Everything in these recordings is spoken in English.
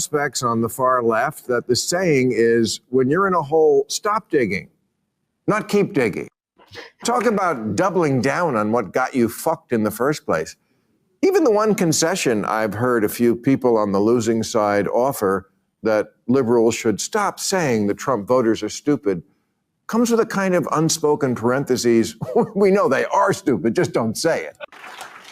Suspects on the far left that the saying is, when you're in a hole, stop digging, not keep digging. Talk about doubling down on what got you fucked in the first place. Even the one concession I've heard a few people on the losing side offer, that liberals should stop saying the Trump voters are stupid, comes with a kind of unspoken parentheses. We know they are stupid, just don't say it.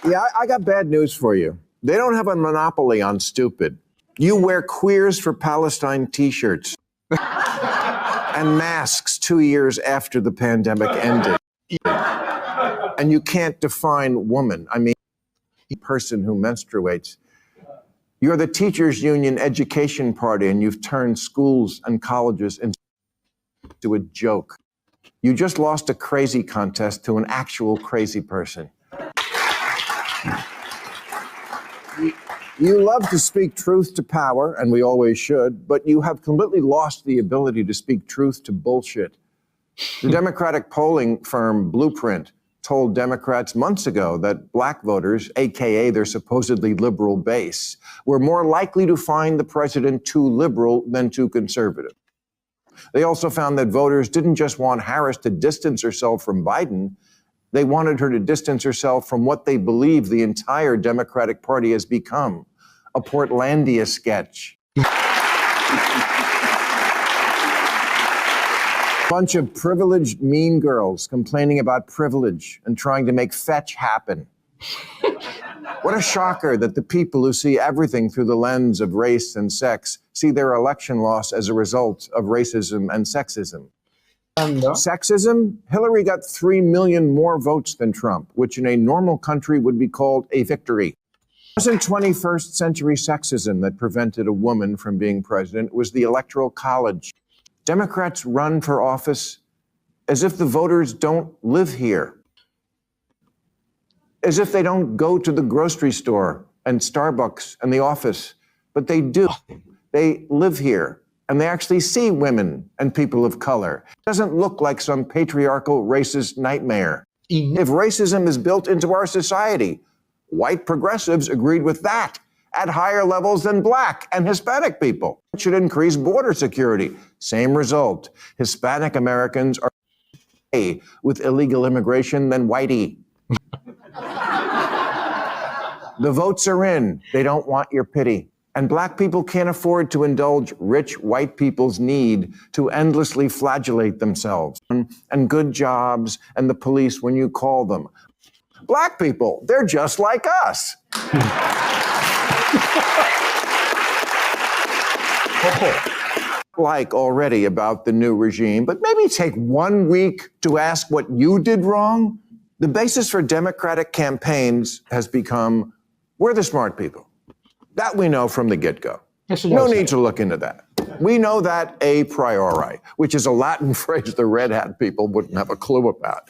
Yeah, I got bad news for you. They don't have a monopoly on stupid. You wear Queers for Palestine t-shirts and masks 2 years after the pandemic ended. And you can't define woman. I mean, person who menstruates. You're the teachers union education party, and you've turned schools and colleges into a joke. You just lost a crazy contest to an actual crazy person. You love to speak truth to power, and we always should, but you have completely lost the ability to speak truth to bullshit. The Democratic polling firm Blueprint told Democrats months ago that black voters, aka their supposedly liberal base, were more likely to find the president too liberal than too conservative. They also found that voters didn't just want Harris to distance herself from Biden, they wanted her to distance herself from what they believe the entire Democratic Party has become, a Portlandia sketch. Bunch of privileged mean girls complaining about privilege and trying to make fetch happen. What a shocker that the people who see everything through the lens of race and sex see their election loss as a result of racism and sexism. Sexism? Hillary got 3 million more votes than Trump, which in a normal country would be called a victory. It wasn't 21st century sexism that prevented a woman from being president. It was the Electoral College. Democrats run for office as if the voters don't live here, as if they don't go to the grocery store and Starbucks and the office, but they do. They live here. And they actually see women and people of color. It doesn't look like some patriarchal racist nightmare. If racism is built into our society, white progressives agreed with that at higher levels than black and Hispanic people. It should increase border security. Same result. Hispanic Americans are with illegal immigration than whitey. The votes are in. They don't want your pity. And black people can't afford to indulge rich white people's need to endlessly flagellate themselves and good jobs and the police when you call them. Black people, they're just like us. Like already about the new regime, but maybe take 1 week to ask what you did wrong. The basis for Democratic campaigns has become, we're the smart people. That we know from the get-go. No need to look into that. We know that a priori, which is a Latin phrase the red hat people wouldn't have a clue about.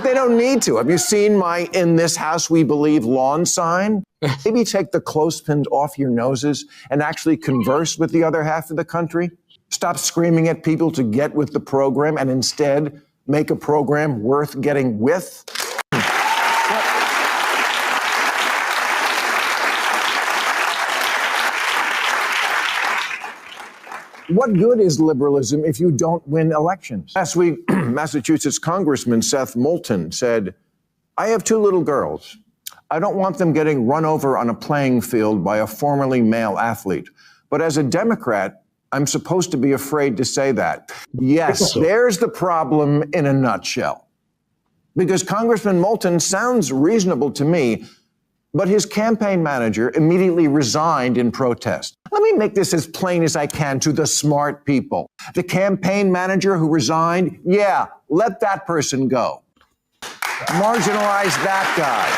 They don't need to. Have you seen my "In This House We Believe" lawn sign? Maybe take the clothespins off your noses and actually converse with the other half of the country. Stop screaming at people to get with the program and instead make a program worth getting with. What good is liberalism if you don't win elections? Last week, Massachusetts Congressman Seth Moulton said, I have 2 little girls. I don't want them getting run over on a playing field by a formerly male athlete. But as a Democrat, I'm supposed to be afraid to say that. Yes, there's the problem in a nutshell. Because Congressman Moulton sounds reasonable to me, but his campaign manager immediately resigned in protest. Let me make this as plain as I can to the smart people. The campaign manager who resigned, yeah, let that person go. Marginalize that guy.